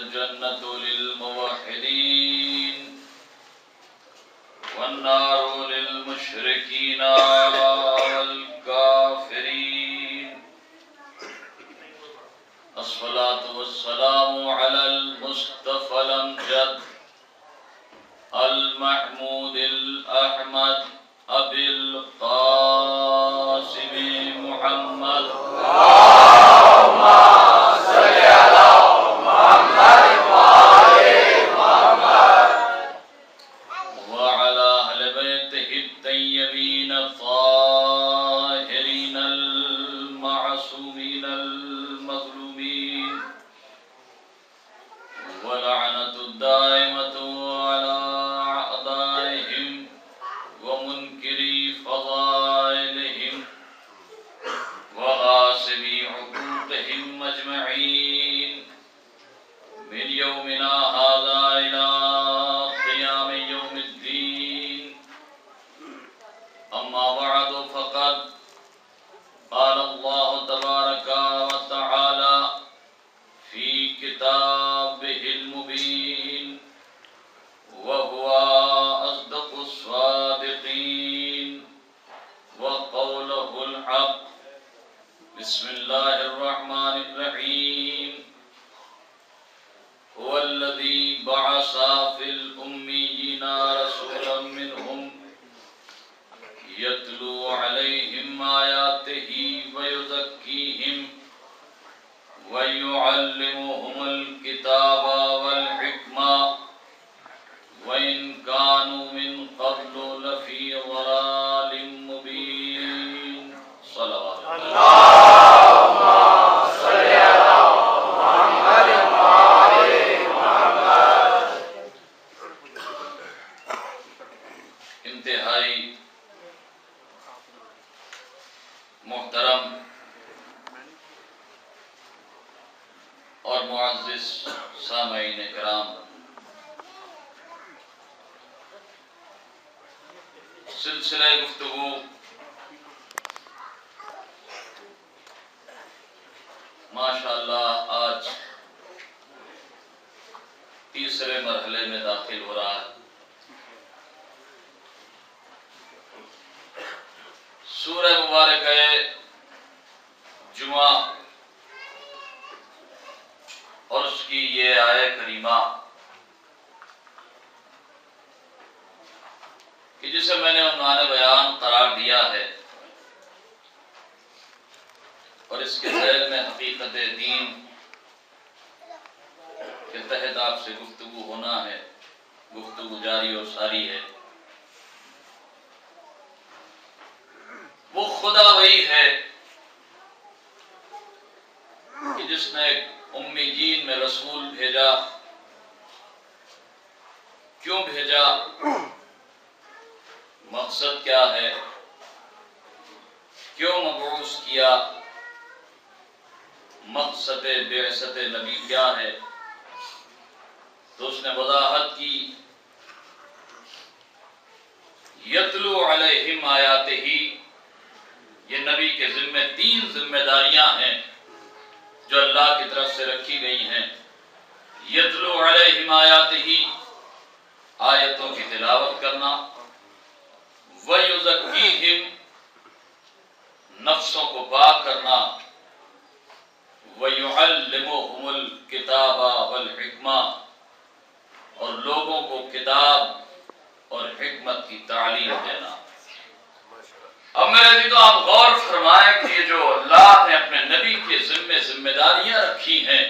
والجنة للموحدين والنار للمشركين والكافرين. الصلاة والسلام على المصطفى الأمجد المحمود الأحمد أبي القاسم محمد اللهم صل على محمد وآل محمد وعلى أهل بيته الطيبين الطاهرين المعصومين المظلومين ولعنة الدائمة على أعدائهم ومنكري فضائلهم وغاصبي حقوقهم أجمعين من يومنا هذا إلى قيام يوم الدين. أما بعد فقد قال الله تبارك وتعالى في كتابه المبين وهو أصدق الصادقين وقوله الحق. بسم الله الرحمن الرحيم. هو الذي بعث في الأميين رسولا منهم يتلو عليهم آياته ويزكيهم ويعلمهم الكتاب والحكمة وإن كانوا من قبل لفي ضلال مبين. صلوات اللهم صل على محمد وآل محمد. انتہائی محترم اور معزز سامعین کرام، سلسلہ گفتگو ماشاءاللہ آج تیسرے مرحلے میں داخل ہو رہا ہے. سورہ مبارکہ جمعہ اور اس کی یہ آیہ کریمہ کہ جسے میں نے عنوان بیان قرار دیا ہے اور اس کے ذیل میں حقیقت دین کے تحت آپ سے گفتگو ہونا ہے، گفتگو جاری اور ساری ہے. وہ خدا وہی ہے کہ جس نے امیین میں رسول بھیجا. کیوں بھیجا؟ مقصد کیا ہے؟ کیوں مبعوث کیا؟ مقصد بعثت نبی کیا ہے؟ تو اس نے وضاحت کی. یتلو علیہم آیاتہ، یہ نبی کے ذمہ تین ذمہ داریاں ہیں جو اللہ کی طرف سے رکھی گئی ہیں. یتلو علیہم آیاتہ، آیتوں کی تلاوت کرنا. وَيُزَكِّيهِمْ، نفسوں کو پاک کرنا. وَيُعَلِّمُهُمُ الْكِتَابَ وَالْحِكْمَةَ، اور لوگوں کو کتاب اور حکمت کی تعلیم دینا. اب میرے بھی تو آپ غور فرمائیں کہ یہ جو اللہ نے اپنے نبی کے ذمہ داریاں رکھی ہیں،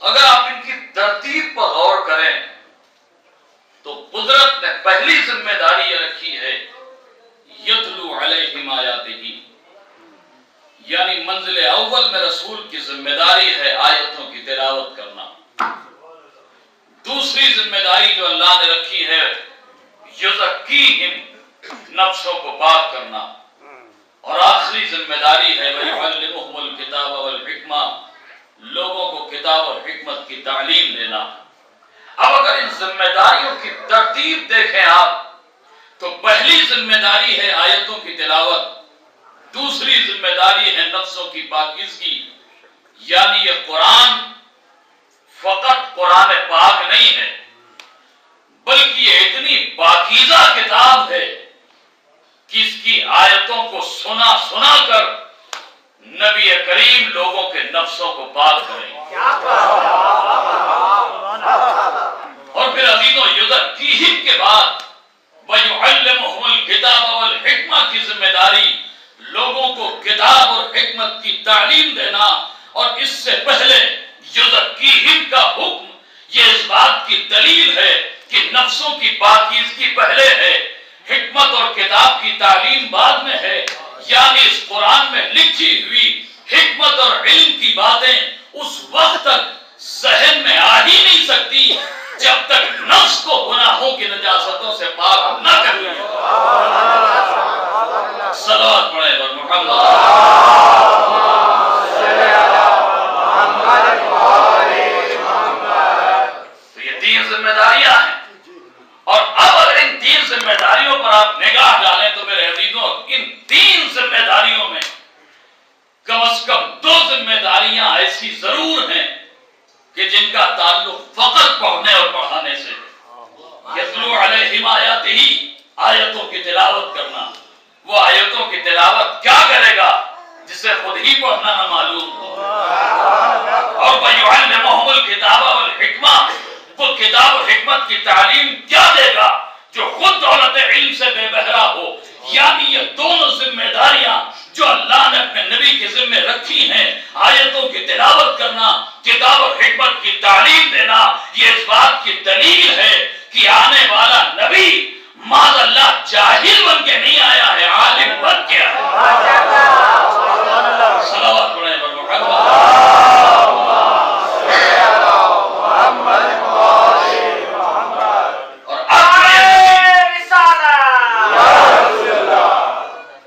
اگر آپ ان کی ترتیب پر غور کریں تو قدرت نے پہلی ذمہ داری یہ رکھی ہے یتلو علیہم آیاتہ، یعنی منزل اول میں رسول کی ذمہ داری ہے آیتوں کی تلاوت کرنا. دوسری ذمہ داری جو اللہ نے رکھی ہے یزکیہم، نفسوں کو پاک کرنا. اور آخری ذمہ داری ہے وَيُعَلِّمُهُمُ الْكِتَابَ وَالْحِكْمَةَ، لوگوں کو کتاب اور حکمت کی تعلیم دینا. اب اگر ان ذمہ داریوں کی ترتیب دیکھیں آپ تو پہلی ذمہ داری ہے آیتوں کی تلاوت. دوسری ذمہ داری ہے نفسوں کی پاکیزگی، یعنی یہ قرآن بعد وَيُعَلِّمُهُمُ الْكِتَابَ وَالْحِکْمَہ کی ذمہ داری لوگوں کو کتاب اور حکمت کی تعلیم دینا، اور اس سے پہلے یزکیہم کا حکم یہ اس بات کی دلیل ہے کہ نفسوں کی پاکیزگی پہلے ہے، حکمت اور کتاب کی تعلیم بعد میں ہے۔ یعنی اس قرآن میں لکھی ہوئی حکمت اور علم کی باتیں اس وقت تک ذہن میں آ ہی نہیں سکتی جب تک نفس کو گناہوں کی نجاستوں سے پاک نہ کر لیا۔ صلوات پڑھیں بر محمد۔ تو یہ تین ذمہ داریاں ہیں، اور اب اگر ان تین ذمہ داریوں پر آپ نگاہ ڈالیں تو میرے عزیزوں ان تین ذمہ داریوں میں کم از کم دو ذمہ داریاں ایسی ضرور ہیں کہ جن کا تعلق فقط پڑھنے اور پڑھانے سے ہے۔ یتلو علیہم آیاتہ، آیتوں کی تلاوت کرنا۔ وہ آیتوں کی تلاوت کیا کرے گا جسے خود ہی پڑھنا نہ معلوم ہو؟ اور وَيُعَلِّمُهُمُ الْكِتَابَ وَالْحِکْمَہ، وہ کتاب اور حکمت کی تعلیم کیا دے گا جو خود دولت علم سے بے بہرا ہو۔ یعنی یہ دونوں ذمہ داریاں جو اللہ نے اپنے نبی کے ذمہ رکھی ہیں، آیتوں کی تلاوت کرنا، کتاب اور حکمت کی تعلیم دینا، یہ اس بات کی دلیل ہے کہ آنے والا نبی معاذ اللہ جاہل بن کے نہیں آیا ہے، عالم بن کے آیا ہے۔ صلوات پڑھیں بر محمد۔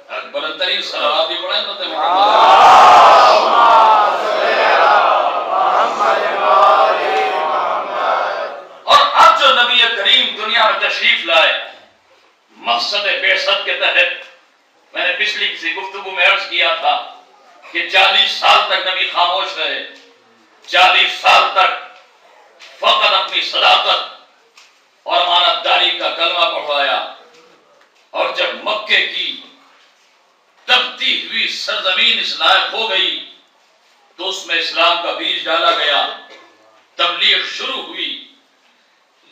اور بلند ترین صلوات بھی پڑھیں تو محمد۔ اور اب جو نبی کریم دنیا میں تشریف لائے مقصد بعثت کے تحت، میں نے پچھلی کسی گفتگو میں عرض کیا تھا کہ 40 سال تک نبی خاموش رہے، 40 سال تک فقط اپنی صداقت اور امانت داری کا کلمہ پڑھوایا، اور جب مکے کی تبتی ہوئی سرزمین اس لائق ہو گئی تو اس میں اسلام کا بیج ڈالا گیا، تبلیغ شروع ہوئی۔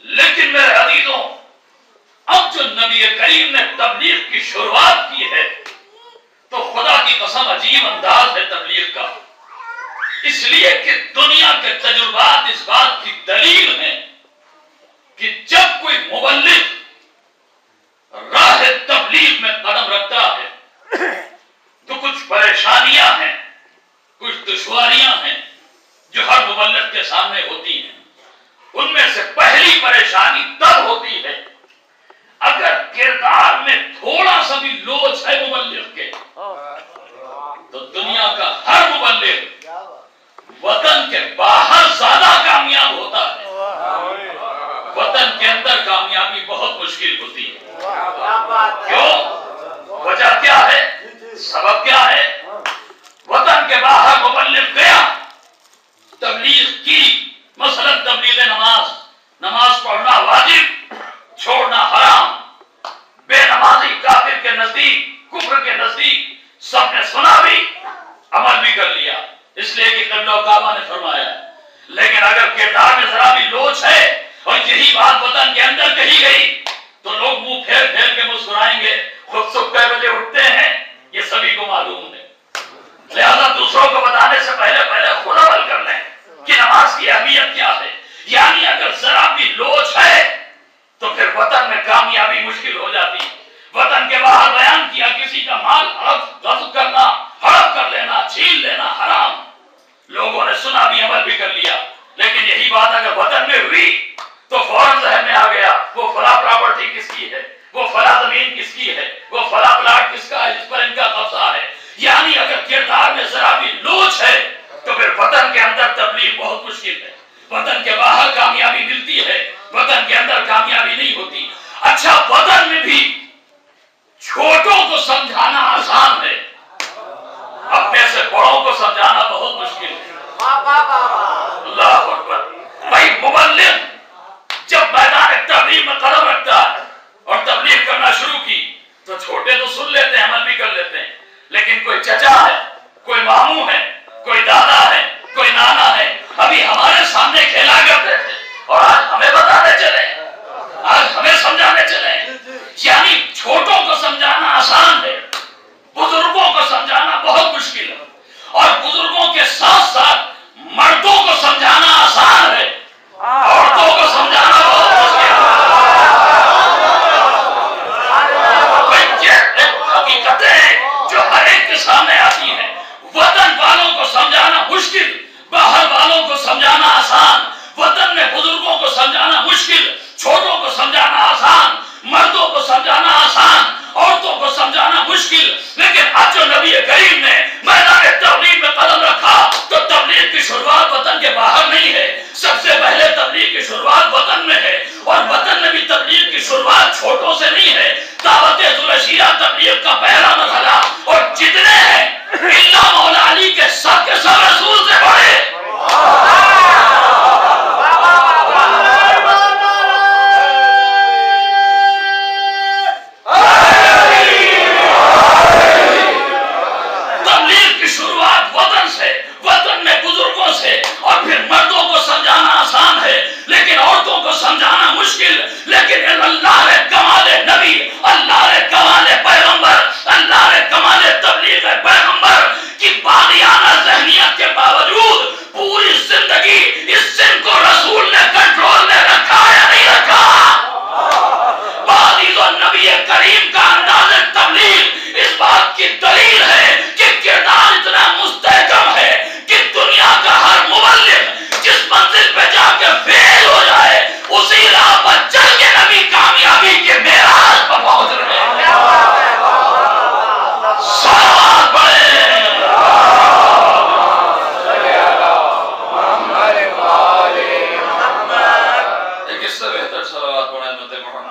لیکن میرے عزیزوں اب جو نبی کریم نے تبلیغ کی شروعات کی ہے تو خدا کی قسم عجیب انداز ہے تبلیغ کا، اس لیے کہ دنیا کے تجربات اس بات کی دلیل ہیں کہ جب کوئی مبلغ راہ تبلیغ میں قدم رکھتا ہے تو کچھ پریشانیاں ہیں، کچھ دشواریاں ہیں جو ہر مبلغ کے سامنے ہوتی ہیں۔ ان میں سے پہلی پریشانی تب ہوتی ہے اگر کردار میں تھوڑا سا بھی لوچ ہے مبلغ کے، تو دنیا کا ہر مبلغ وطن کے باہر زیادہ کامیاب ہوتا ہے، وطن کے اندر کامیابی بہت مشکل ہوتی ہے۔ کیوں؟ وجہ کیا ہے؟ سبب کیا ہے؟ وطن کے باہر مبلغ گیا، تبلیغ کی، مثلا تبلیغ نماز، نماز پڑھنا واجب، چھوڑنا حرام، بے نمازی کافر کے نزدیک، کفر کے نزدیک، سب نے سنا بھی عمل بھی کر لیا، اس لیے کہ قبلہ و کعبہ نے فرمایا۔ لیکن اگر کردار میں ذرا بھی لوچ ہے اور یہی بات وطن کے اندر کہی گئی تو لوگ منہ پھیر پھیر کے مسکرائیں گے۔ خود صبح کئے بجے اٹھتے ہیں یہ سبھی کو معلوم ہے، لہذا دوسروں کو بتانے سے پہلے خود عمل کر لیں کہ نماز کی اہمیت کیا ہے۔ یعنی اگر ذرا بھی لوچ ہے تو پھر وطن میں کامیابی مشکل ہو جاتی۔ وطن کے باہر بیان کیا کسی کا مال غصب کرنا، ہڑپ کر لینا، چھین لینا حرام، لوگوں نے سنا بھی عمل بھی کر لیا، لیکن یہی بات اگر وطن میں ہوئی تو فوراً ذہن میں آ گیا وہ فلاں پراپرٹی کس کی ہے، وہ فلاں زمین کس کی ہے، وہ فلاں پلاٹ کس کا ہے جس پر ان کا قبضہ ہے۔ یعنی اگر کردار میں ذرا بھی لوچ ہے تو پھر وطن کے اندر تبلیغ بہت مشکل ہے، وطن کے باہر کامیابی ملتی ہے، وطن کے اندر کامیابی نہیں ہوتی۔ اچھا وطن میں بھی چھوٹوں کو سمجھانا آسان ہے، اپنے سے بڑوں کو سمجھانا بہت مشکل ہے۔ زندگی اس سن کو رسول نے کنٹرول میں رکھا یا نہیں رکھا؟ بعض نبی کریم کا انداز تبلیغ اس بات کی دلیل ہے کہ کردار اتنا مستحکم ہے کہ دنیا کا ہر مبلغ جس منزل پہ جا کے فیل ہو جائے اسی راہ پر چل کے نبی کامیابی کے معراج پر پہنچ رہے ہیں. صلوات پڑھیں. ایک اس سے بہتر صلوات پڑھیں امت محمد.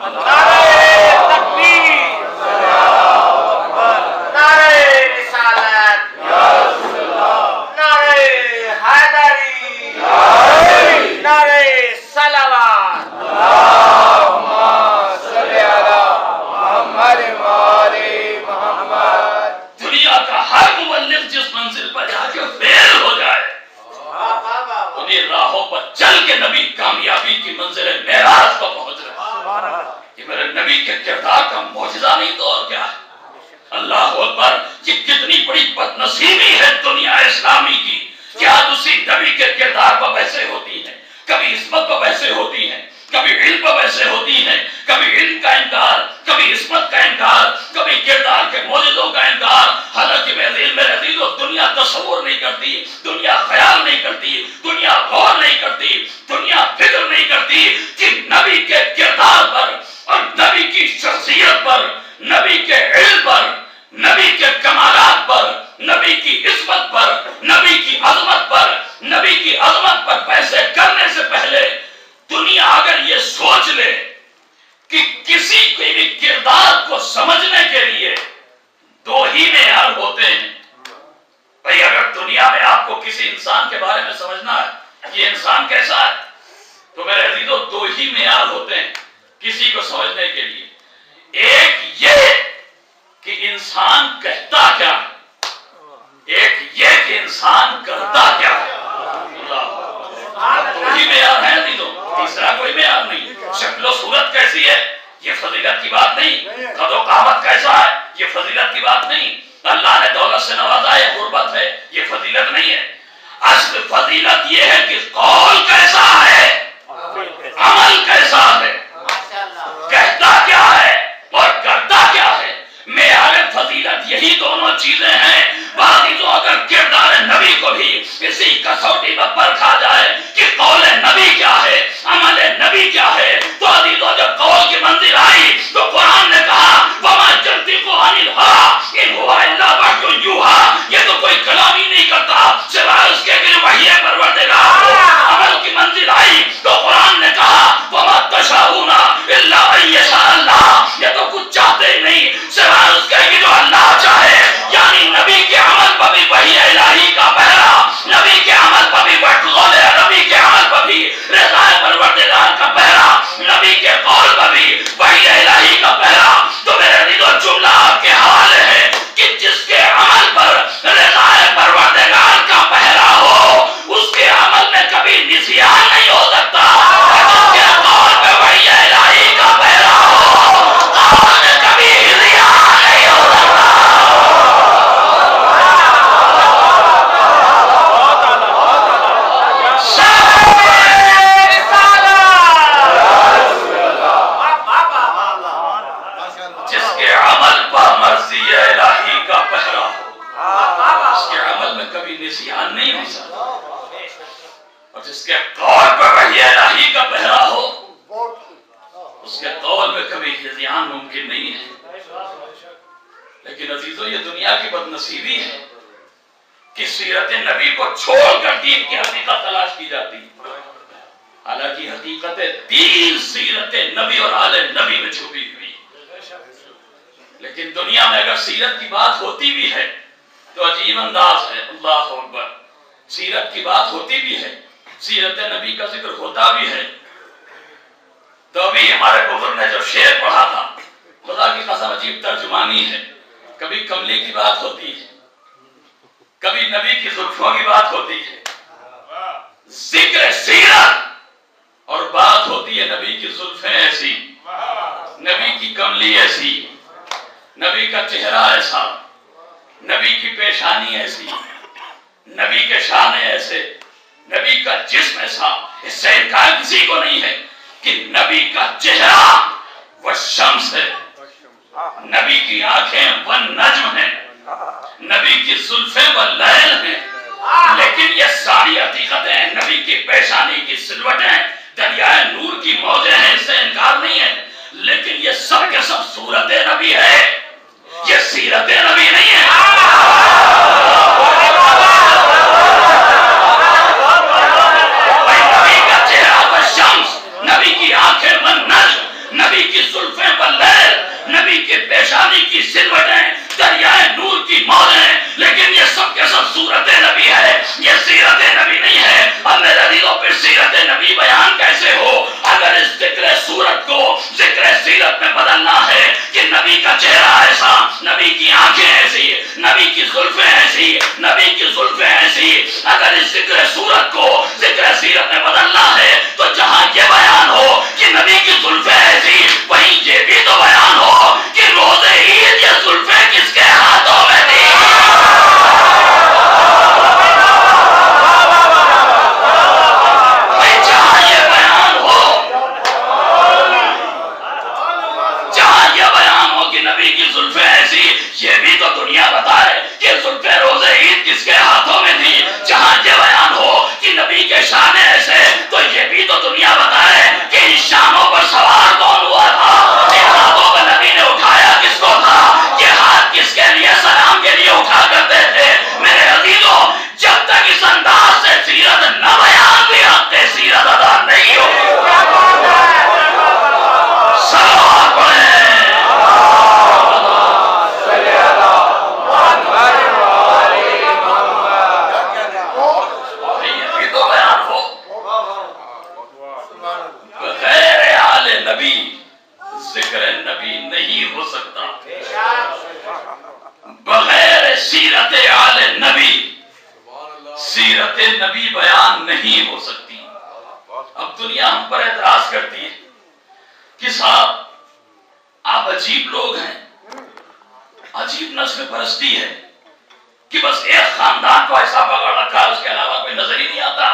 نبی کا جسم ایسا، اس سے انکار کسی کو نہیں ہے کہ نبی کا چہرہ وہ شمس ہے، نبی کی آنکھیں وہ نجم ہیں، نبی کی زلفیں وہ لیل ہیں، لیکن یہ ساری حقیقتیں نبی کی پیشانی کی سلوٹیں دریائے نور کی موجیں ہیں، اس سے انکار نہیں ہے، لیکن یہ سب کے سب صورت نبی ہے، یہ سیرت نبی نہیں ہے۔ نبی کا چہرہ وہ شمس، نبی کی آنکھیں وہ نجم، نبی کی زلفیں وہ لیل، نبی کی پیشانی کی سلوٹیں دریائے نور کی موجیں، لیکن یہ سب کے سب صورت نبی ہے، یہ سیرت نبی نہیں ہے۔ اب میرے عزیزوں پھر سیرت نبی بیان کیسے ہو اگر اس ذکر صورت کو ذکر سیرت میں بدلنا ہے کہ نبی کا چہرہ ایسا، نبی کی آنکھیں ایسی، نبی کی زلفیں ایسی، نبی کی زلفیں ایسی، اگر اس ذکر صورت کو ذکر سیرت میں بدلنا ہے تو جہاں یہ بیان ہو کہ نبی کی زلفیں ایسی، وہیں یہ بھی تو بیان ہو کہ روز عید یہ زلفیں کس کے ہاتھوں میں تھی۔ جہاں یہ بیان ہو کہ نبی کی زلفیں ایسی، یہ بھی تو دنیا بتائے کہ زلفیں روز عید کس کے ہاتھوں میں تھی۔ جہاں یہ بیان ہو کہ نبی کے شانے ایسے، تو یہ بھی تو دنیا بتائے کہ ان شانوں پر سوار کون ہوا تھا، ان ہاتھوں پر نبی نے اٹھایا کس کو تھا، یہ ہاتھ کس کے لیے سلام کے لیے اٹھا کرتے تھے۔ میرے عزیزوں، جب تک اس انداز سے سیرت نہ بیان بھی حق سیرت ادا نہیں ہوگی۔ سلام پڑھیں۔ ذکر نبی نہیں ہو سکتا، بغیر سیرت آل نبی سیرت نبی بیان نہیں ہو سکتی۔ اب دنیا ہم پر اعتراض کرتی ہے کہ صاحب آپ عجیب لوگ ہیں، عجیب نسل پرستی ہے کہ بس ایک خاندان کو ایسا پکڑ رکھا ہے، اس کے علاوہ کوئی نظر ہی نہیں آتا۔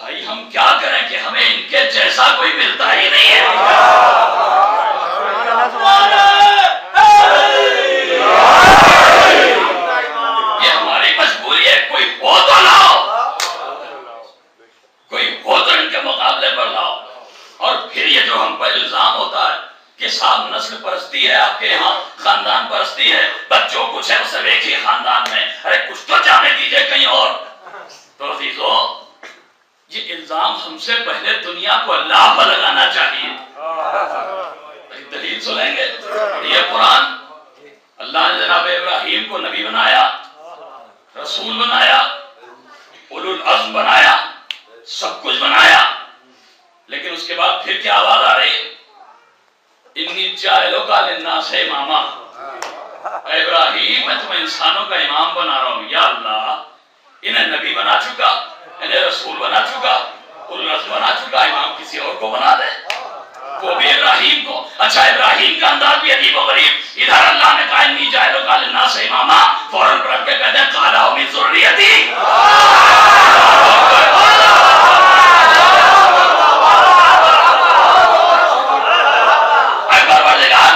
بھائی ہم کیا کریں کہ ہمیں ان کے جیسا کوئی ملتا ہی نہیں ہے۔ یہ ہماری مجبوری ہے، کوئی ہو تو لاؤ، کوئی ہو تو ان کے مقابلے پر لاؤ۔ اور پھر یہ جو ہم پر الزام ہوتا ہے کہ صاحب نسل پرستی ہے، آپ کے یہاں خاندان پرستی ہے، بچوں کچھ ہے اسے ایک ہی خاندان میں، ارے کچھ تو جانے دیجئے کہیں اور۔ تو عزیزوں، یہ الزام ہم سے پہلے دنیا کو اللہ پر لگانا چاہیے۔ ایک دلیل سنیں گے، یہ قرآن، اللہ نے جناب ابراہیم کو نبی بنایا، رسول بنایا، اولو العزم بنایا، سب کچھ بنایا، لیکن اس کے بعد پھر کیا آواز آ رہی ہے؟ انی جاعلک للناس اماما۔ اے ابراہیم میں تمہیں انسانوں کا امام بنا رہا ہوں۔ یا اللہ، انہیں نبی بنا چکا، انہیں رسول بنا چکا، الرسول بنا چکا، امام کسی اور کو بنا دے، وہ بھی ابراہیم کو۔ اچھا ابراہیم کا انداز بھی عجیب و غریب، ادھر اللہ نے کہا انی جاعلک للناس اماما، فوراً پلٹ کے کہتے ہیں قال ومن ذریتی۔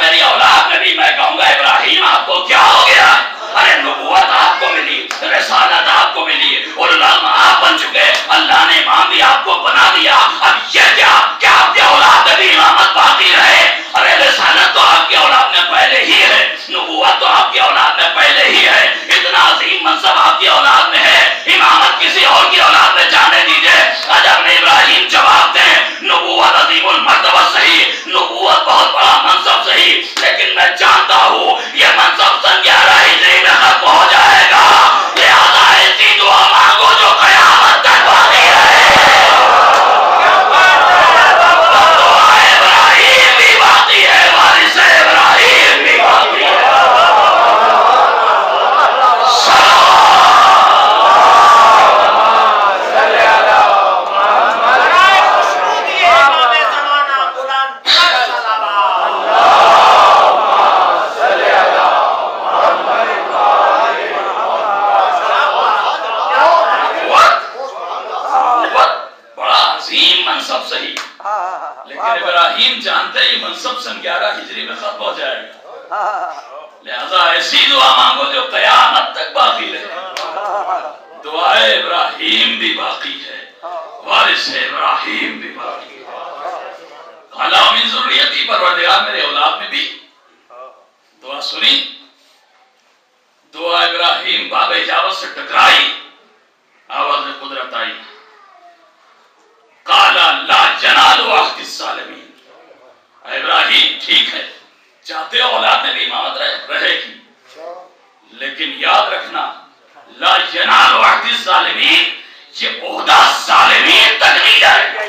میری اولاد میں بھی میں کہوں گا ابراہیم آپ کو کیا ہو گیا؟ ارے نبوت آپ کو ملی، رسالت آپ کو ملی، علماء آپ بن چکے، اللہ نے امام بھی آپ کو بنا دیا، اب یہ کیا کہ آپ کے اولاد میں بھی امامت باقی رہے؟ ارے رسالت تو آپ کے اولاد میں پہلے ہی ہے، نبوت تو آپ کے اولاد میں پہلے ہی ہے، اتنا عظیم منصب آپ کی اولاد میں ہے، امامت کسی اور منصب صحیح، لیکن ابراہیم جانتے یہ منصب سن 11 ہجری میں ختم ہو جائے گا، لہذا ایسی دعا مانگو جو قیامت تک باقی رہے۔ دعائے ابراہیم بھی باقی ہے، وارث ابراہیم بھی باقی ہے۔ خلا من ذریتی، پروردگار میرے اولاد میں بھی دعا سنی۔ دعا ابراہیم باب اجابت سے ٹکرائی، آواز قدرت آئی، قالا لا جنال عہد الظالمین۔ ابراہیم ٹھیک ہے، چاہتے ہو اولاد میں بھی امامت رہے گی، لیکن یاد رکھنا لا ینال عہد الظالمین، یہ عہدہ ظالمین تک نہیں جائے گا۔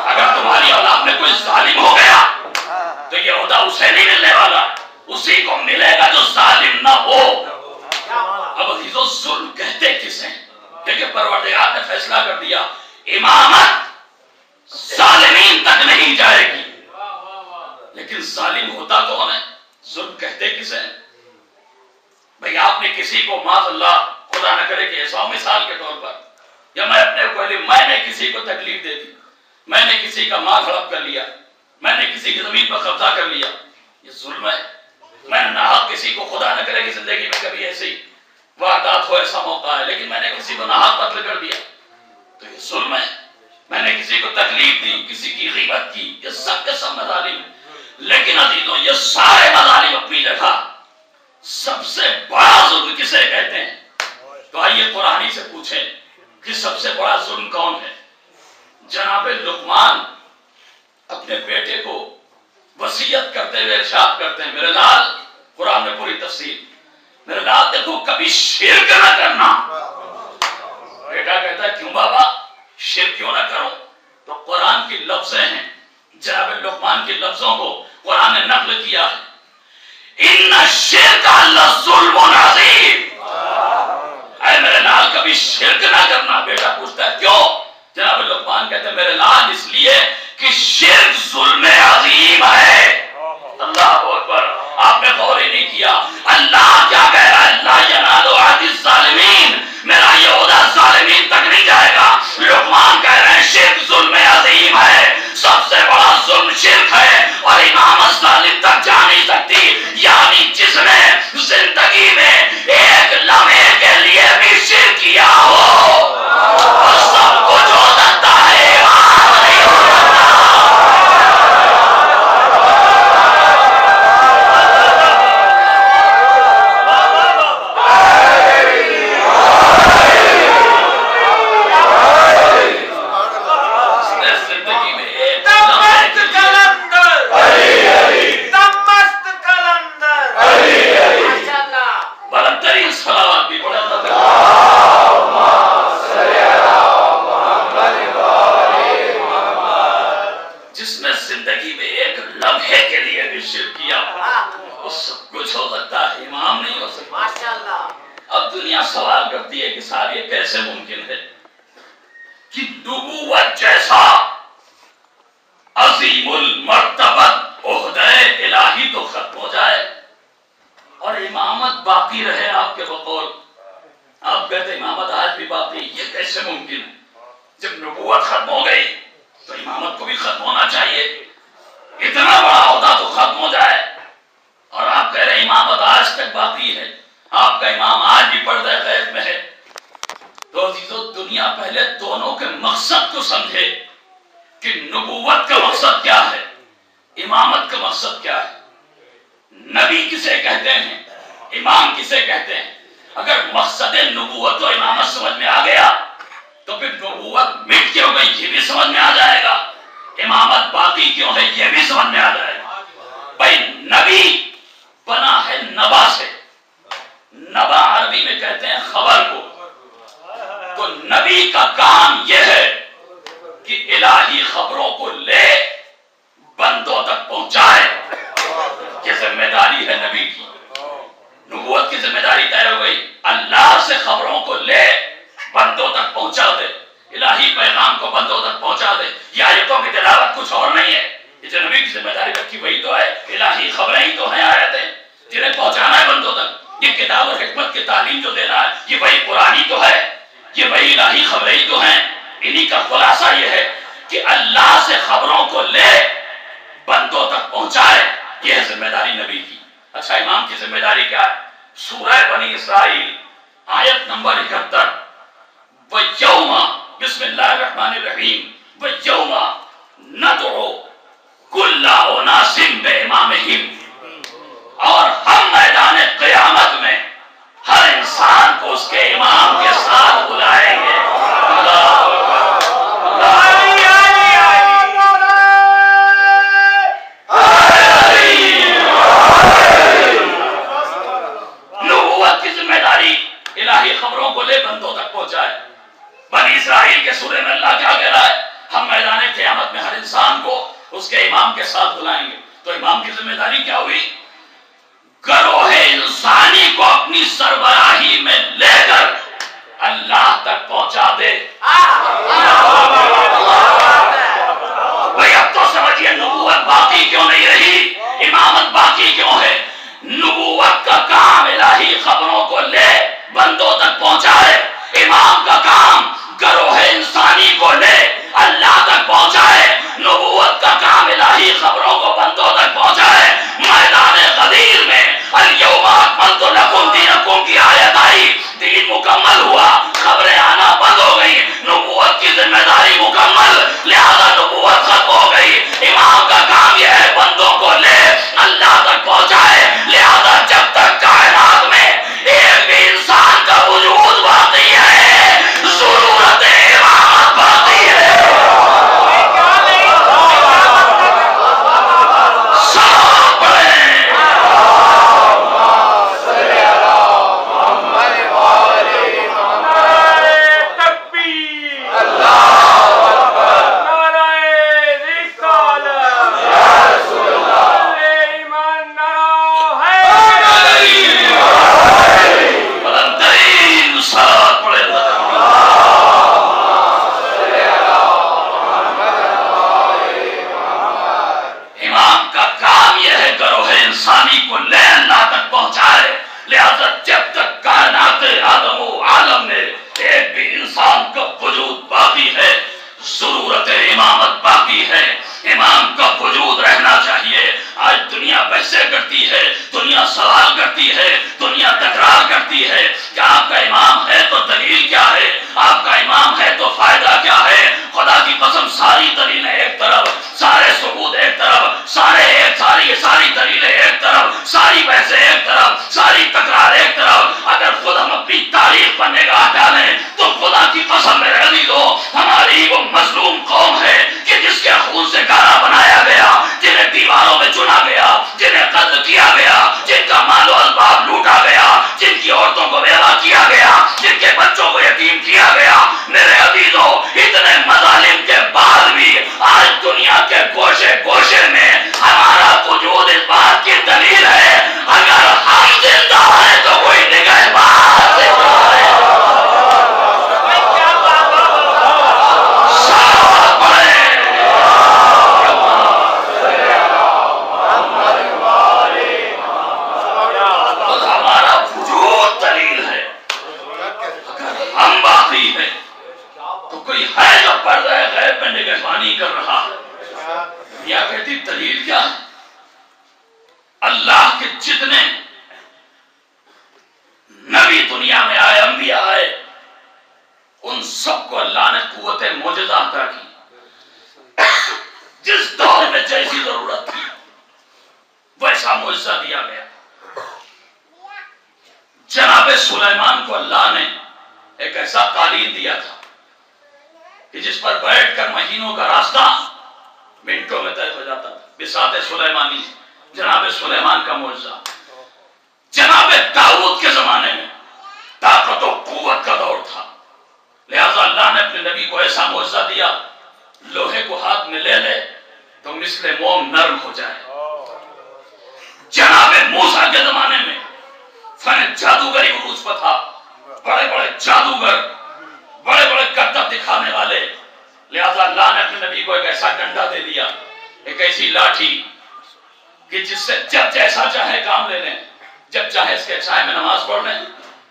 اگر تمہاری اولاد میں کوئی ظالم ہو گیا تو یہ عہدہ اسے نہیں ملنے والا، اسی کو ملے گا جو ظالم نہ ہو۔ اب عزیزو ظلم کہتے کسے ہیں؟ کہ پروردگار نے فیصلہ کر دیا امامت ظالمین تک نہیں جائے گی، لیکن ظالم ہوتا کون ہے؟ ظلم کہتے کسے ہیں؟ بھئی آپ نے کسی کو معاذ اللہ خدا نہ کرے کہ 100 مثال کے طور پر، یا میں اپنے کو میں نے کسی کو تکلیف دے دی، میں نے کسی کا مال ہڑپ کر لیا، میں نے کسی کی زمین پر قبضہ کر لیا، یہ ظلم ہے۔ میں نے ناحق کسی کو، خدا نہ کرے کہ زندگی میں کبھی ایسی واردات ہو، ایسا موقع ہے، لیکن میں نے کسی کو ناحق قتل کر دیا تو یہ ظلم ہے۔ میں نے کسی کو تکلیف دی، کسی کی غیبت کی، یہ سب کے سب مظالم ہیں۔ لیکن عزیزو یہ سارے مظالم اپنی جگہ، سب سے بڑا ظلم کسے کہتے ہیں؟ تو آئیے قرآنی سے پوچھیں کہ سب سے بڑا ظلم کون ہے؟ جناب لقمان اپنے بیٹے کو وصیت کرتے ہوئے ارشاد کرتے ہیں، میرے لال، قرآن میں پوری تفصیل، میرے لال دیکھو کبھی شرک نہ کرنا۔ بیٹا کہتا ہے کیوں بابا شرک کیوں نہ کروں؟ تو قرآن کی لفظیں ہیں، جناب لقمان کے لفظوں کو قرآن نے نقل کیا ہے، ان الشرک لظلم عظیم۔ اے میرے لال کبھی شرک نہ کرنا۔ بیٹا پوچھتا ہے کیوں؟ جناب لقمان کہتے ہیں میرے لال اس لیے کہ شرک ظلم عظیم ہے۔ اللہ اکبر، آپ نے غور ہی نہیں کیا، اللہ کیا کہہ رہا ہے؟ لا ینال عہد الظالمین، میرا یہ عہدہ ظالمین تک نہیں جائے گا۔ لقمان کہہ رہے ہیں شرک ظلم عظیم ہے، سب سے بڑا ظلم شرک ہے، اور امامت ظالم تک جا نہیں سکتی۔ یعنی جس نے زندگی میں ایک لمحے کے لیے بھی شرک کیا ہو، اور سب کچھ ہو سکتا ہے، امام نہیں ہو سکتا۔ اب دنیا سوال کرتی ہے کہ صاحب یہ کیسے ممکن ہے کہ نبوت جیسا عظیم المرتبت عہدہ الہی تو ختم ہو جائے اور امامت باقی رہے آپ کے بقول۔ آپ کہتے امامت آج بھی باقی، یہ کیسے ممکن ہے؟ جب نبوت ختم ہو گئی تو امامت کو بھی ختم ہونا چاہیے، اتنا بڑا عہدہ تو ختم ہو جائے، اور آپ کہہ رہے امامت آج تک باقی ہے، آپ کا امام آج بھی پردہ غیب میں ہے۔ تو عزیزو دنیا پہلے دونوں کے مقصد کو سمجھے کہ نبوت کا مقصد کیا ہے، امامت کا مقصد کیا ہے، نبی کسے کہتے ہیں، امام کسے کہتے ہیں۔ اگر مقصد نبوت و امامت سمجھ میں آ گیا تو پھر نبوت مٹ کیوں گئی یہ بھی سمجھ میں آ جائے گا، امامت باقی کیوں ہے یہ بھی سمجھ میں آ جائے گا۔ بھائی نبی بنا ہے نبا سے، نبا عربی میں کہتے ہیں خبر کو، تو نبی کا کام یہ ہے کہ الہی خبروں کو لے بندوں تک پہنچائے، یہ ذمہ داری ہے نبی کی۔ نبوت کی ذمہ داری طے ہو گئی، اللہ سے خبروں کو لے بندوں تک پہنچا دے، الہی پیغام کو بندوں تک پہنچا دے۔ یہ آیتوں کی تلاوت کچھ اور نہیں ہے، یہ جو نبی کی ذمہ داری رکھی وہی تو ہے، الہی خبریں ہی تو ہیں آیتیں جنہیں پہنچانا ہے بندوں تک۔ یہ کتاب اور حکمت کی تعلیم جو دینا ہے یہ وہی قرآنی تو ہے، یہ وہی الہی خبریں ہی تو ہیں انہی کا خلاصہ یہ ہے کہ اللہ سے خبروں کو لے بندوں تک پہنچائے، یہ ہے ذمہ داری نبی کی۔ اچھا امام کی ذمہ داری کیا ہے؟ سورہ بنی اسرائیل آیت نمبر 71، وَيَوْمَ بسم اللہ الرحمن الرحیم وَيَوْمَ نَدْعُو كُلَّ أُنَاسٍ بِإِمَامِهِمْ، اور ہم میدان قیامت میں ہر انسان کو اس کے امام کے ساتھ بلائیں گے۔ نبوت کی ذمہ داری الہی خبروں کو لے بندوں تک پہنچائے۔ بنی اسرائیل کے سورے میں اللہ کیا کہہ رہا ہے؟ ہم میدان قیامت میں ہر انسان کو اس کے امام کے ساتھ بلائیں گے۔ تو امام کی ذمہ داری کیا ہوئی؟ گروہ انسانی کو اپنی سربراہی میں لے کر اللہ تک پہنچا دے۔ بھئی اب تو سمجھئے نبوت باقی کیوں نہیں رہی، امامت باقی کیوں ہے؟ نبوت کا کام الہی خبروں کو لے بندوں تک پہنچائے، امام کا کام گروہ انسانی کو لے اللہ تک پہنچائے، نبوت کا کام الہی خبروں کو بندوں تک پہنچائے۔ میدان غدیر میں الیوم اکملت لکم دینکم کی آیت آئی، دین مکمل ہوا، خبریں آنا بند ہو گئی، نبوت کی ذمہ داری مکمل، لہذا نبوت ختم ہو گئی۔ امام کا کام یہ ہے بندوں کو لے اللہ تک پہنچائے، لہذا جب تک کائنات میں ایک بھی انسان کا وجود باقی ہے ضرورت امامت باقی ہے۔ سلام پڑھیں۔ بلندترین صلوات پڑھیں۔ امام کا کام یہ ہے گروہ انسانی کو لے اللہ تک پہنچائے، لہذا جب تک کائنات آدم و عالم میں ایک بھی انسان کا وجود باقی ہے ضرورت امامت باقی ہے، امام کا وجود رہنا چاہیے۔ آج دنیا بحثیں کرتی ہے، دنیا سوال کرتی ہے، دنیا تکرار کرتی ہے کہ آپ کا امام ہے تو دلیل کیا ہے، آپ کا امام ہے تو فائدہ کیا ہے؟ خدا کی قسم ساری دلیلیں ایک طرف، سارے ثبوت ایک طرف، ساری دلیلیں ایک طرف، ساری بحثیں ایک طرف، ساری تکرار ایک طرف، اگر خود ہم اپنی تاریخ پر نگاہ ڈالیں تو خدا کی قسم میرے عزیزو ہماری وہ مظلوم قوم ہے کہ جس کے خون سے گانا بنایا گیا، جنہیں دیواروں میں چنا گیا، جنہیں قتل کیا گیا، جن کا مال و اسباب لوٹا گیا، جن کی عورتوں کو بیوہ کیا گیا، جن کے بچوں کو یتیم کیا گیا۔ میرے عزیزو اتنے مظالم کے بعد بھی آج دنیا کے گوشے گوشے میں ہمارا وجود اس بات کی دلیل ہے اگر ہم زندہ ہیں تو کوئی نگہبان زندہ ہے۔ صلوات پڑھیں۔ خود ہمارا وجود دلیل ہے، اگر ہم باقی ہیں تو کوئی ہے جو پردہ غیب میں نگہبانی کر رہا ہے۔ یا کہتی دلیل کیا ہے؟ اللہ کے جتنے نبی دنیا میں آئے، انبیاء آئے، ان سب کو اللہ نے قوت معجزہ عطا کی۔ جس دور میں جیسی ضرورت تھی ویسا معجزہ دیا گیا۔ جناب سلیمان کو اللہ نے ایک ایسا قالین دیا تھا کہ جس پر بیٹھ کر مہینوں کا راستہ منٹوں میں طے ہو جاتا تھا۔ بساط سلیمانی، جناب سلیمان کا معجزہ۔ جناب داؤد کے زمانے میں طاقت و قوت کا دور تھا، لہذا اللہ نے اپنے نبی کو ایسا معجزہ دیا، لوہے کو ہاتھ میں لے لے تو مثل موم نرم ہو جائے۔ جناب موسیٰ کے زمانے میں فن جادوگری عروج پر تھا، بڑے بڑے جادوگر، بڑے بڑے کرتب دکھانے والے، لہذا اللہ نے اپنے نبی کو ایک ایسا ڈنڈا دے دیا، ایک ایسی لاٹھی کہ جس سے جب جیسا چاہے کام لے لیں، جب چاہے اس کے چھائے میں نماز پڑھ لیں،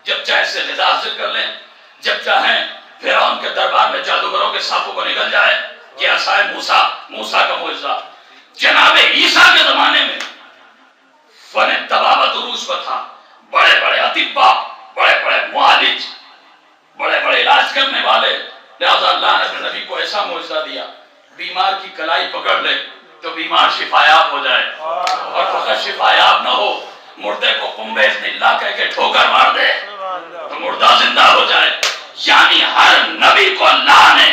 جب چاہے اس سے غذا حاصل کر لیں، جب چاہیں فرعون کے دربار میں جادوگروں کے سانپوں کو نگل جائے، یہ عصائے موسیٰ کا معجزہ۔ جناب عیسیٰ کے زمانے میں فن طبابت عروج پر تھا، بڑے بڑے اطباء، بڑے بڑے معالج، بڑے بڑے علاج کرنے والے، لہذا اللہ نے اپنے نبی کو ایسا معجزہ دیا، بیمار کی کلائی پکڑ لے تو بیمار شفایاب ہو جائے، اور فقط شفایاب نہ ہو، مردے کو قم باذن اللہ کہہ کے ٹھوکر مار دے تو مردہ زندہ ہو جائے۔ یعنی ہر نبی کو اللہ نے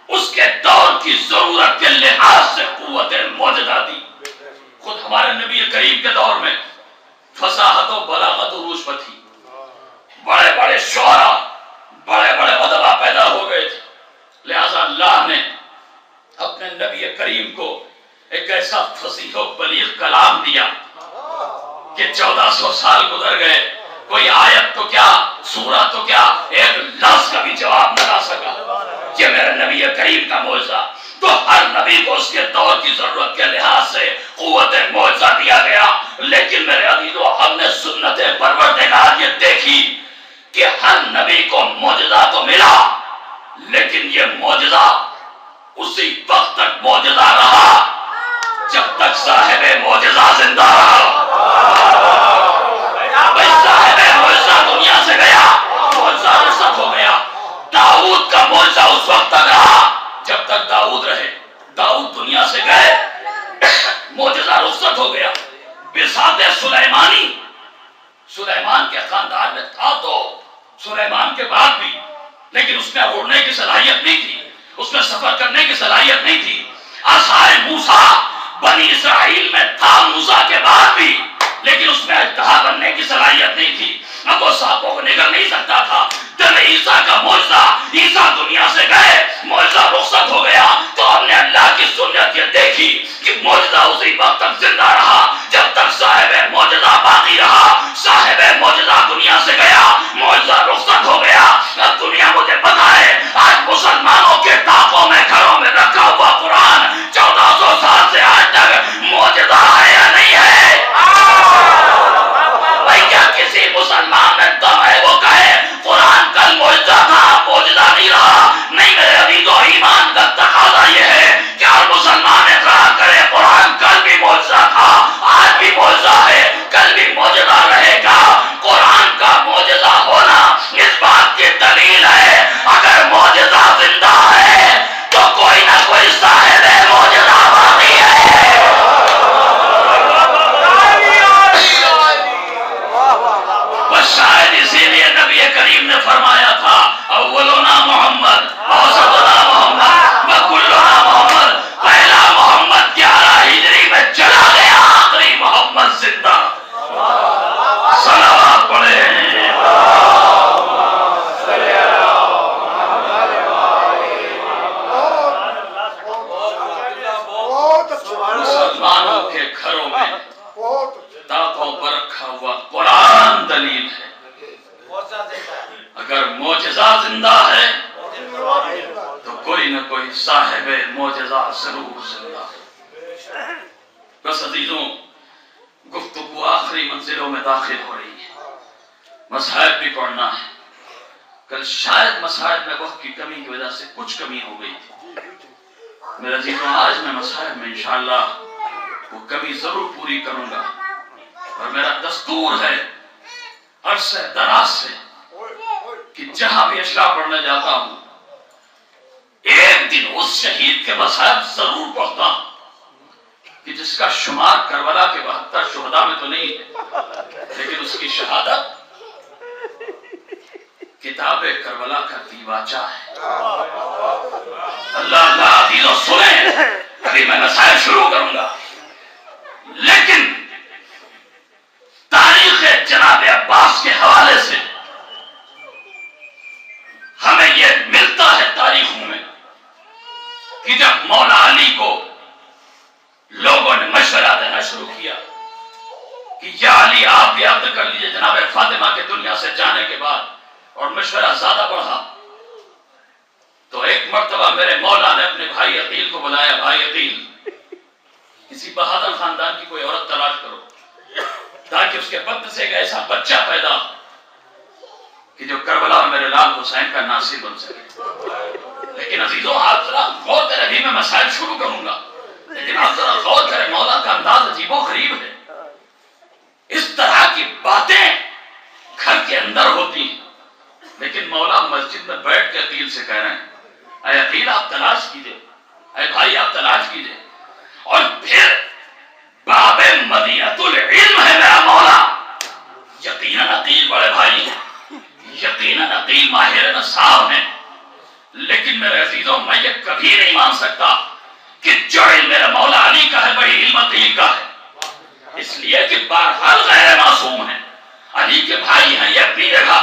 اس کے دور کی ضرورت کے لحاظ سے قوت معجزہ دی۔ خود ہمارے نبی کریم کے دور میں فصاحت و بلاغت عروج پر تھی، بڑے بڑے شعراء، بڑے بڑے ادبا پیدا ہو گئے تھے، لہذا اللہ نے اپنے نبی کریم کو ایک ایسا فصیح و بلیغ کلام دیا کہ 1400 سال گزر گئے، کوئی آیت تو کیا، سورہ تو کیا، ایک لفظ کا بھی جواب نہ لا سکا۔ یہ میرے نبی کریم کا معجزہ، تو ہر نبی کو اس کے دور کی ضرورت کے لحاظ سے قوت معجزہ دیا گیا۔ لیکن میرے عزیزو، ہم نے سنت پروردگار یہ دیکھی کہ ہر نبی کو معجزہ تو ملا، لیکن یہ معجزہ اسی وقت تک معجزہ رہا جب تک صاحب معجزہ زندہ رہا۔ صاحب معجزہ دنیا سے گیا، معجزہ رخصت ہو گیا۔ داؤد کا معجزہ اس وقت تک رہا جب تک داؤد رہے، داؤد دنیا سے گئے، معجزہ رخصت ہو گیا۔ بساط سلیمانی سلیمان کے خاندان میں تھا تو سلیمان کے بعد بھی، لیکن اس میں اڑنے کی صلاحیت نہیں تھی، اس میں سفر کرنے کی صلاحیت نہیں تھی۔ عصائے موسیٰ بنی اسرائیل میں تھا موسیٰ کے بعد بھی، لیکن اس میں اژدہا بننے کی صلاحیت نہیں تھی، اب وہ سانپوں کو نگل نہیں سکتا تھا۔ جب عیسیٰ کا معجزہ، عیسیٰ دنیا سے گئے، معجزہ رخصت ہو گیا، تو ہم نے اللہ کی سنت یہ دیکھی کہ معجزہ اسی وقت تک زندہ رہا جب تک صاحب معجزہ باقی رہا۔ صاحب معجزہ دنیا سے گیا، معجزہ رخصت ہو گیا۔ اب دنیا مجھے پتا ہے آج مسلمانوں کے طاقوں میں، گھروں میں رکھا ہوا قرآن 1400 سال سے آج تک معجزہ ہے یا نہیں ہے؟ بھائی کیا کسی مسلمان میں دم ہے وہ کہے قرآن کل معجزہ تھا، معجزہ نہیں رہا؟ نہیں میرے عزیزو، ایمان کا تقاضا یہ ہے کہ ہر مسلمان اقرار کرے قرآن کل بھی معجزہ تھا، آج بھی معجزہ ہے، کل بھی معجزہ رہے گا۔ قرآن کا معجزہ ہونا اس بات کی دلیل ہے اگر معجزہ زندہ ہے تو کوئی نہ کوئی صاحب معجزہ باقی ہے۔ شاید اسی لیے نبی کریم نے فرمایا تھا اولنا محمد اوسطنا محمد وکلنا محمد، پہلا محمد 11 ہجری میں چلا گیا، آخری محمد زندہ۔ صلوات پڑھیں۔ مسلمانوں کے گھروں میں طاقوں پر رکھا ہوا قرآن دلیل ہے، اگر معجزہ زندہ ہے تو کوئی نہ کوئی صاحب معجزہ ضرور زندہ ہے۔ بس عزیزوں، گفتگو آخری منزلوں میں داخل ہو رہی ہے، مصائب بھی پڑھنا ہے۔ کل شاید مصائب میں وقت کی کمی کی وجہ سے کچھ کمی ہو گئی تھی، میرے عزیزوں آج میں مصائب میں انشاءاللہ وہ کمی ضرور پوری کروں گا، اور میرا دستور ہے عرصہ دراز سے کہ جہاں بھی اشرا پڑھنے جاتا ہوں ایک دن اس شہید کے مصائب ضرور پڑھتا ہوں کہ جس کا شمار کربلا کے 72 شہداء میں تو نہیں ہے، لیکن اس کی شہادت کتاب کربلا کا دیباچہ ہے۔ اللہ اللہ عزیزوں سنیں، ابھی میں مسائل شروع کروں گا، لیکن تاریخ جناب عباس کے حوالے سے ہمیں یہ ملتا ہے تاریخوں میں کہ جب مولا علی کو لوگوں نے مشورہ دینا شروع کیا کہ یا علی آپ بھی عقد کر لیجئے جناب فاطمہ کے دنیا سے جانے کے بعد، اور مشورہ زیادہ بڑھا، تو ایک مرتبہ میرے مولا نے اپنے بھائی عقیل کو بلایا، بھائی عقیل کسی بہادر خاندان کی کوئی عورت تلاش کرو تاکہ اس کے بدن سے ایک ایسا بچہ پیدا کہ جو کربلا میں میرے لال حسین کا ناصر بن سکے۔ عقیل سے کہہ رہے ہیں اے عقیل آپ تلاش کیجئے، اے بھائی آپ تلاش کیجئے. اور پھر باب مدینۃ العلم ہے میرا مولا. یقیناً عقیل بڑے بھائی ہیں، یقیناً عقیل ماہر نصاب ہیں، لیکن میرے عزیزوں میں یہ کبھی نہیں مان سکتا کہ جو علم میرے مولا علی کا ہے وہی علم عقیل کا ہے. اس لیے کہ بہرحال غیر معصوم ہیں، علی کے بھائی ہیں یہ اپنی جگہ،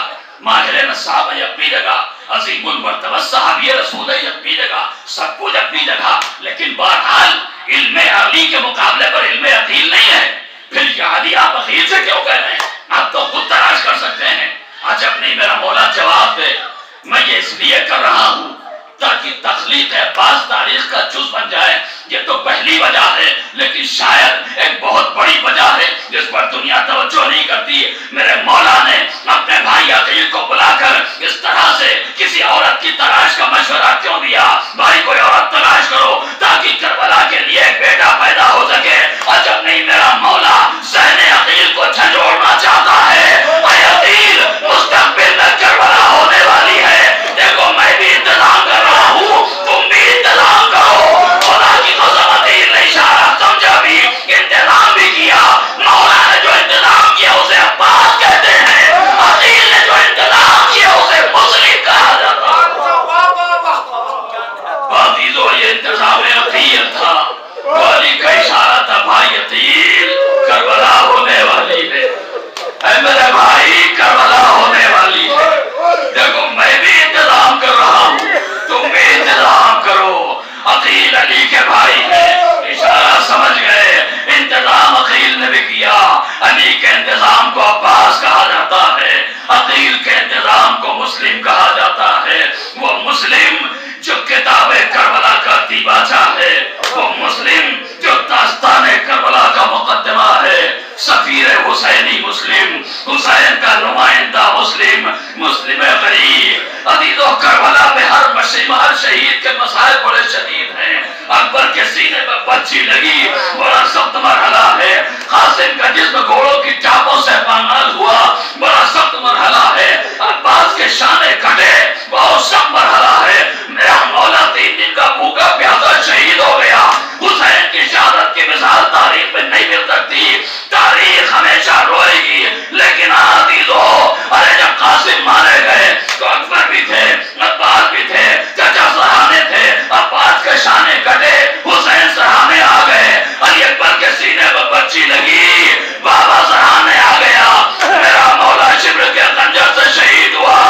ماہر نصاب ہیں یہ اپنی جگہ، عظیم المرتبہ صحابی رسول ہے یہ اپنی جگہ، سب کچھ اپنی جگہ، لیکن بہرحال علم علی کے مقابلے پر علم عقیل نہیں ہے. پھر یہ علی آپ عقیل سے کیوں کہہ رہے ہیں؟ آپ تو خود تلاش کر سکتے ہیں. عجب نہیں میرا مولا جواب دے. میں یہ اس لیے کر رہا ہوں تاکہ تخلیق عباس تاریخ کا جز بن جائے. یہ تو پہلی وجہ ہے، لیکن شاید ایک بہت بڑی وجہ ہے جس پر دنیا توجہ نہیں کرتی. میرے مولا نے اپنے بھائی عقیل کو بلا کر اس طرح سے کسی عورت کی تلاش کا مشورہ کیوں دیا؟ بھائی کوئی عورت تلاش کرو تاکہ کربلا کے لیے ایک بیٹا پیدا ہو سکے. عجب نہیں میرا مولا ذہن عقیل کو جھنجھوڑنا چاہتا ہے. اے عقیل مستقبل میں کربلا ہونے والی ہے، دیکھو میں بھی انتظام کر رہا ہوں، تم بھی انتظام کرو. خدا کی قسم عقیل نے اشارہ سمجھا بھی، انتظام بھی کیا. مولا نے جو انتظام کیا اسے عباس کہتے ہیں، عقیل نے جو انتظام کیا اسے مسلم کہا جاتا ہے. عزیزو یہ انتظام عقیل تھا، علی کا اشارہ تھا بھائی عقیل کربلا ہونے والی ہے. اے میرے بھائی کربلا ہونے والی ہے، دیکھو میں بھی انتظام کر رہا ہوں، تم بھی انتظام کرو. عقیل علی کے بھائی ہیں، اشارہ سمجھ گئے. انتظام عقیل نے بھی کیا. علی کے انتظام کو عباس کہا جاتا ہے، عقیل کے انتظام کو مسلم کہا جاتا ہے. وہ مسلم جو کتاب کربلا کا دیباچہ ہے، وہ مسلم جو داستان کربلا کا مقدمہ ہے، سفیر حسینی مسلم، حسین کا نمائندہ مسلم، مسلم غریب. عزیزو کربلا میں ہر شہید کے مسائل بڑے شدید ہیں. اکبر کے سینے پر بچی لگی بڑا سخت مرحلہ ہے. قاسم کا جسم گھوڑوں کی چاپوں سے پامال ہوا بڑا سخت مرحلہ ہے. عباس کے شانے کٹے بہت سخت مرحلہ ہے. میرا مولا 3 دن کا بھوکا پیاسا شہید ہو گیا. حسین کی شہادت کی مثال تاریخ میں نہیں مل سکتی، تاریخ ہمیشہ روئے گی. لیکن عزیزو ارے جب قاسم مارے گئے تو اکبر بھی تھے، عباس بھی تھے، چچا سرحانے تھے. عباس کے شانے کٹے، حسین سرحانے آ گئے. علی اکبر کے سینے پر بچی لگی، بابا سرحانے آ گیا. میرا مولا شبر کے خنجر سے شہید ہوا.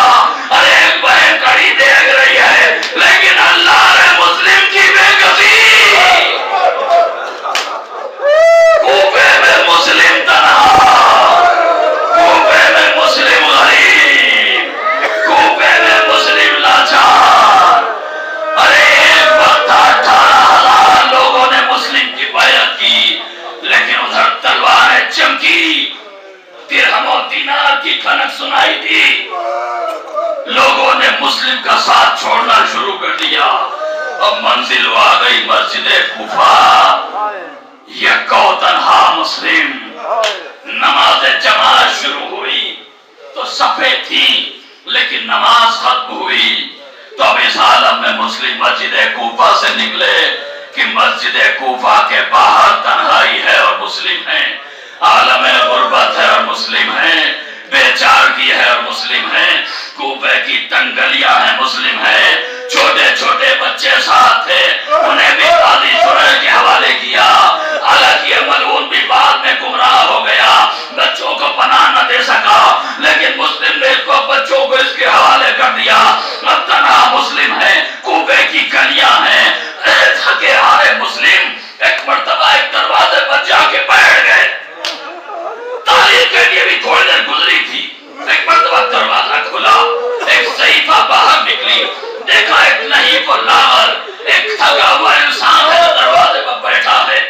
ارے ایک بہن کڑی دیکھ رہی ہے، لیکن اللہ نے مسلم کی بے کسی. کوفے میں مسلم تنہا، کوفے میں مسلم غریب، کوفے میں مسلم لاچار. ارے ایک وقت 18,000 لوگوں نے مسلم کی بیعت کی، لیکن ادھر تلواریں چمکی، درہم و دینار کی کھنک سنائی دی. لوگوں نے مسلم کا ساتھ چھوڑنا شروع کر دیا. اب منزل آ گئی مسجد کوفہ، یکا و تنہا مسلم. نماز جماعت شروع ہوئی تو صفیں تھی، لیکن نماز ختم ہوئی تو اب اس عالم میں مسلم مسجد کوفہ سے نکلے کہ مسجد کوفہ کے باہر تنہائی ہے اور مسلم ہیں، عالم غربت ہے اور مسلم ہیں، بے چارگی ہے اور مسلم ہیں، کوفے کی تنگلیاں ہیں مسلم ہیں. چھوٹے چھوٹے بچے ساتھ تھے، انہیں بھی قاضی شرح کے حوالے کیا. حالانکہ یہ ملعون بھی بعد میں گمراہ ہو گیا، بچوں کو پناہ نہ دے سکا، لیکن مسلم نے اس کو بچوں کو اس کے حوالے کر دیا. اب تنہا مسلم ہے، کوفے کی گلیاں ہیں، تھکے ہارے مسلم ایک مرتبہ ایک دروازے پر جا کے بیٹھ گئے. تاریخ کے لیے بھی تھوڑی دیر گزری تھی. ایک مرتبہ دروازہ کھلا، ایک صحیفہ باہر نکلی، دیکھا ایک نحیف و لاغر ایک تھکا ہوا انسان ہے جو دروازے پر بیٹھا ہے.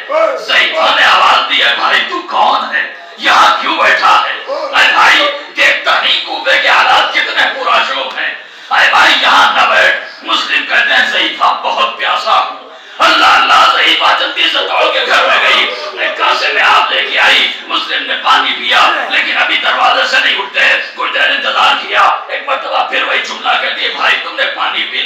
صحیفہ نے آواز دی، اے بھائی تو کون ہے، یہاں کیوں بیٹھا ہے؟ اے بھائی دیکھتا نہیں کوفے کے حالات کتنے پرآشوب ہیں. اے بھائی یہاں نہ بیٹھ. مسلم کہتے ہیں صحیفہ بہت پیاسا ہوں. اللہ اللہ صحیفہ جلدی سے دوڑ کے گھر میں گئی، ایک کاسے میں آپ لے کے آئی. مسلم نے پانی پیا، لیکن ابھی دروازے سے نہیں اٹھتے. کچھ دیر انتظار کیا، ایک مرتبہ پھر وہی جملہ کہتی ہے، بھائی تم نے پانی پی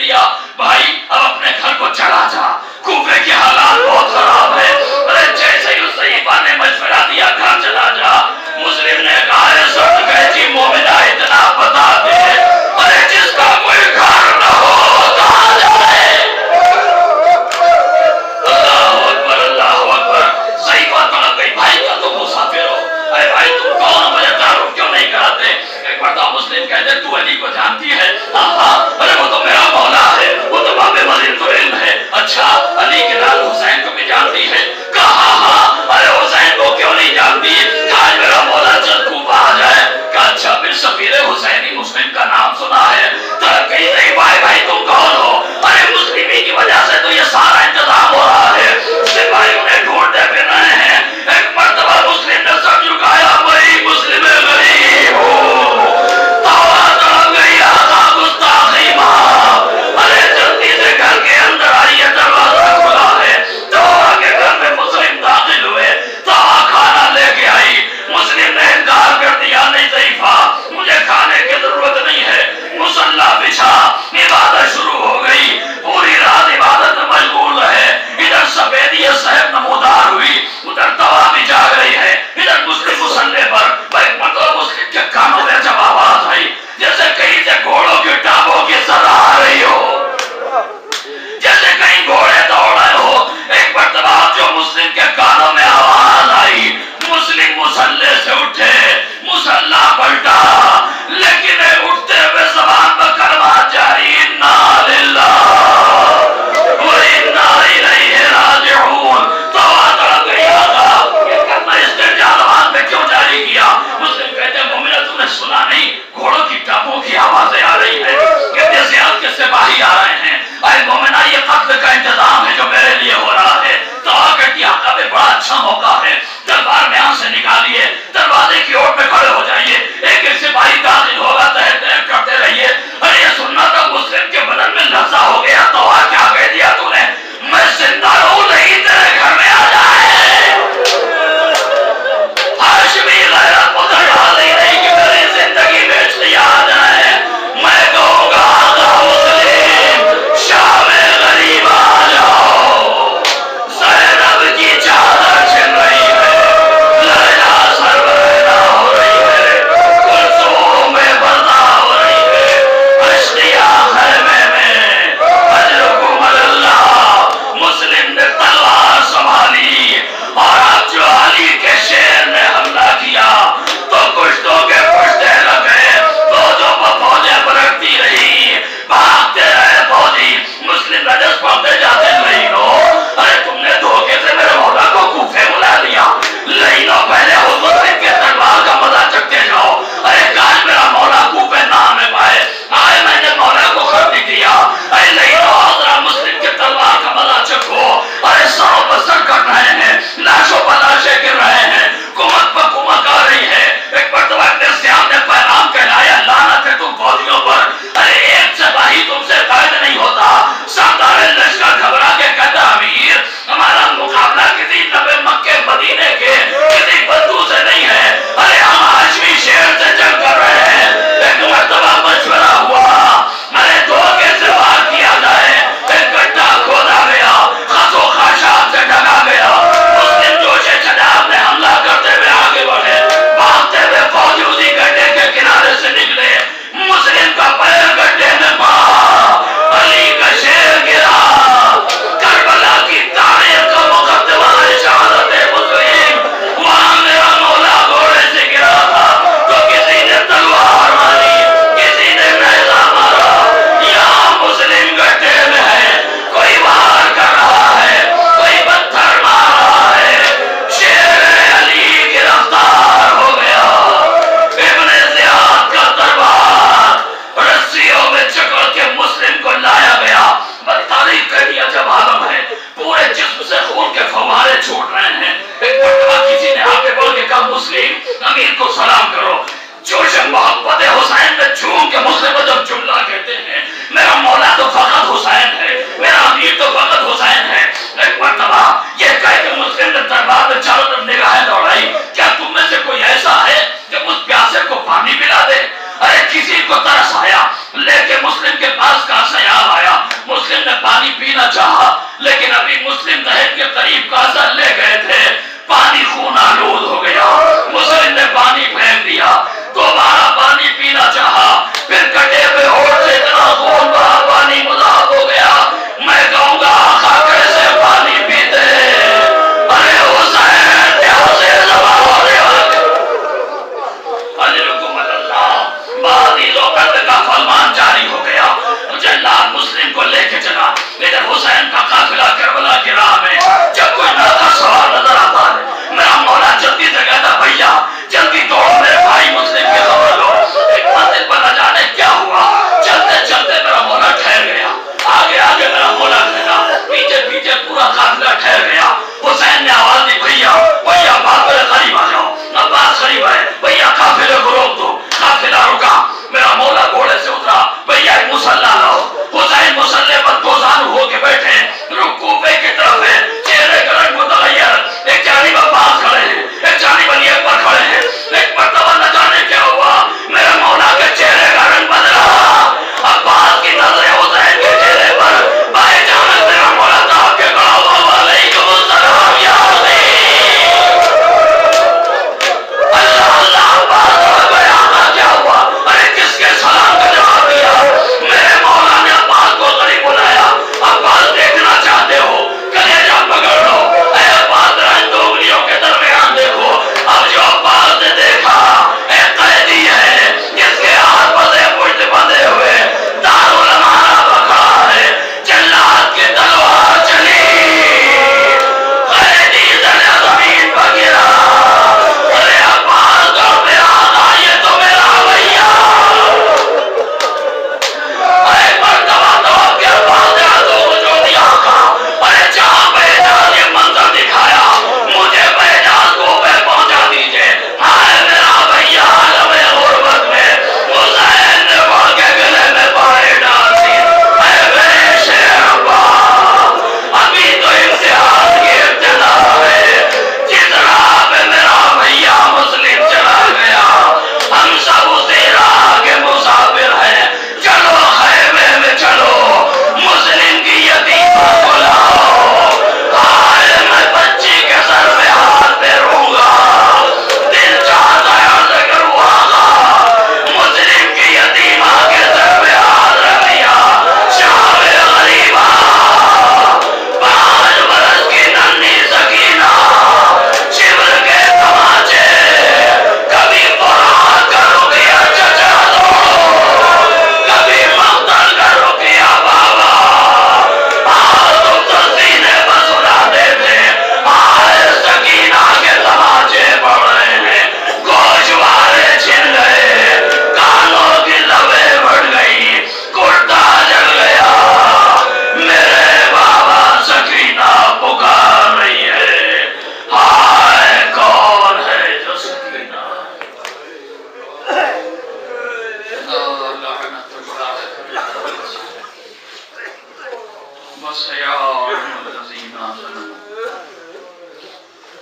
وسيعلم الذين ظلموا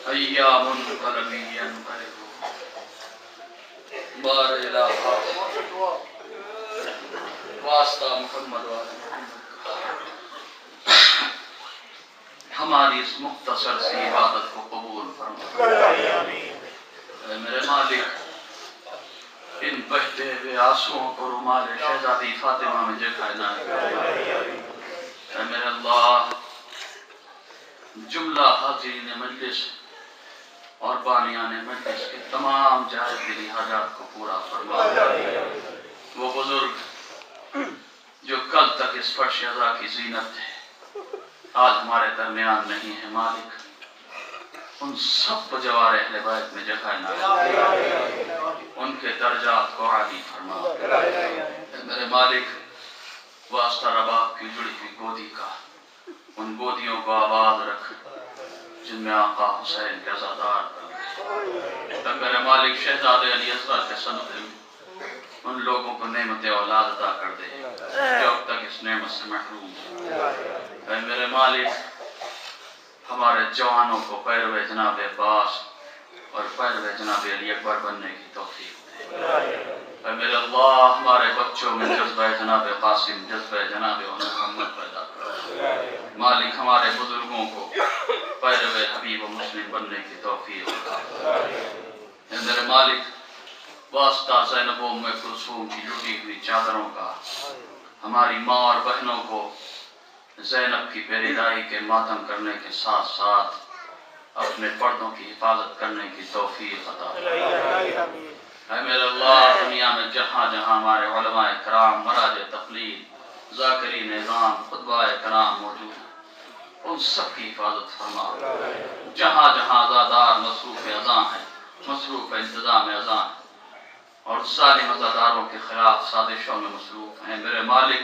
أيّا منقلب ينقلبون بار الہ واسطہ محمد والے ہماری اس مختصر سی عبادت کو قبول فرما۔ اے میرے مالک، ان بہتے ہوئے آنسوؤں کو رومال شہزادی فاطمہ میں جگہ نہ ہے۔ اے میرے اللہ، جملہ حاضرین مجلس اور بانیان مجلس کے تمام جائز دلی حاجات کو پورا فرما۔ وہ بزرگ جو کل تک اس فرش عزا کی زینت تھے، آج ہمارے درمیان نہیں ہے مالک، ان سب کو جوار اہل بیت میں جگہ نہ ہے، ان کے درجات کو عالی فرما۔ اے میرے مالک، واسطہ رباب کی جڑی ہوئی گودی کا، ان گودیوں کو آباد رکھ جن میں آقا حسین کے عزادار کر گئے۔ اے میرے مالک، شہزادے علی اصغر کے صدقے میں ان لوگوں کو نعمت اولاد عطا کر دے جو اب تک اس نعمت سے محروم ہیں۔ اے میرے مالک، ہمارے جوانوں کو پیرو جناب عباس اور پیرو جناب علی اکبر بننے کی توفیق دے۔ اے میرے اللہ، ہمارے بچوں میں جذبہ جناب قاسم، جذبہ جناب محمد پیدا کر۔ مالک، ہمارے بزرگوں کو پیرو حبیب و مسلم بننے کی توفیق دے۔ اے میرے مالک، واسطہ زینب و ام کلثوم کی لٹی ہوئی چادروں کا، ہماری ماں اور بہنوں کو زینب کی پیریدائی کے ماتم کرنے کے ساتھ ساتھ اپنے پردوں کی حفاظت کرنے کی توفیق عطا فرما۔ اے میرے اللہ، دنیا میں جہاں جہاں ہمارے علماء کرام، مراجع تقلید، ذاکرین اعظام، خطبہ کرام موجود ہیں، ان سب کی حفاظت فرما۔ جہاں جہاں عزادار مصروف اذاں ہیں، مصروف انتظام اذاں ہیں اور ظالم عزاداروں کے خلاف سازشوں میں مصروف ہیں، میرے مالک،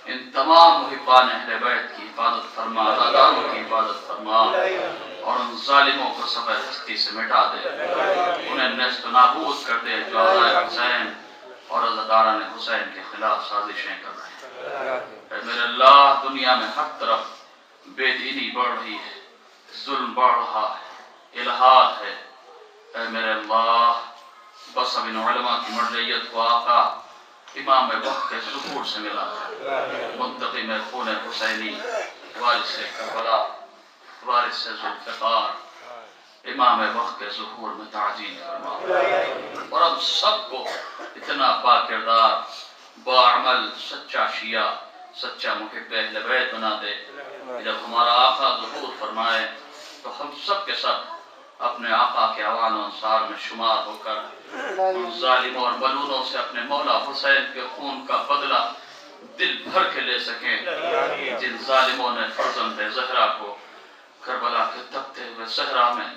ان تمام محبان اہل بیت کی حفاظت فرما، عزاداروں کی حفاظت فرما اور ان ظالموں کو سفید ہستی سے مٹا دے، انہیں نیست و نابود کر دے جو عزائے حسین اور عزاداران حسین کے خلاف سازشیں کر رہے ہیں۔ اے میرے اللہ، دنیا میں ہر طرف بے دینی بڑھ رہی ہے، ظلم بڑھ رہا ہے، الہاد ہے۔ اے میرے اللہ، بس اب ان علماء کی مرجعیت کو آقا امام وقت کے ظہور سے ملا ہے، منتقم خون حسینی، وارث کربلا، وارث ذوالفقار، امام وقت کے ظہور میں تعجیل فرما اور اب سب کو اتنا با کردار، با عمل، سچا شیعہ، سچا محب اہل بیت بنا دے کہ جب ہمارا آقا ظہور فرمائے تو ہم سب کے سب اپنے آقا کے اعوان و انصار میں شمار ہو کر ان ظالموں اور ملعونوں سے اپنے مولا حسین کے خون کا بدلہ دل بھر کے لے سکیں، جن ظالموں نے فرزند زہرا کو کربلا کے تپتے ہوئے صحرا میں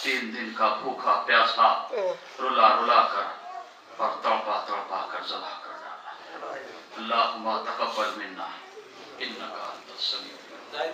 3 دن کا بھوکا پیاسا رلا رلا کر اور تڑپا تڑپا کر ذبح کر ڈالا۔ اللہم تقبل منا انکا انت السمیع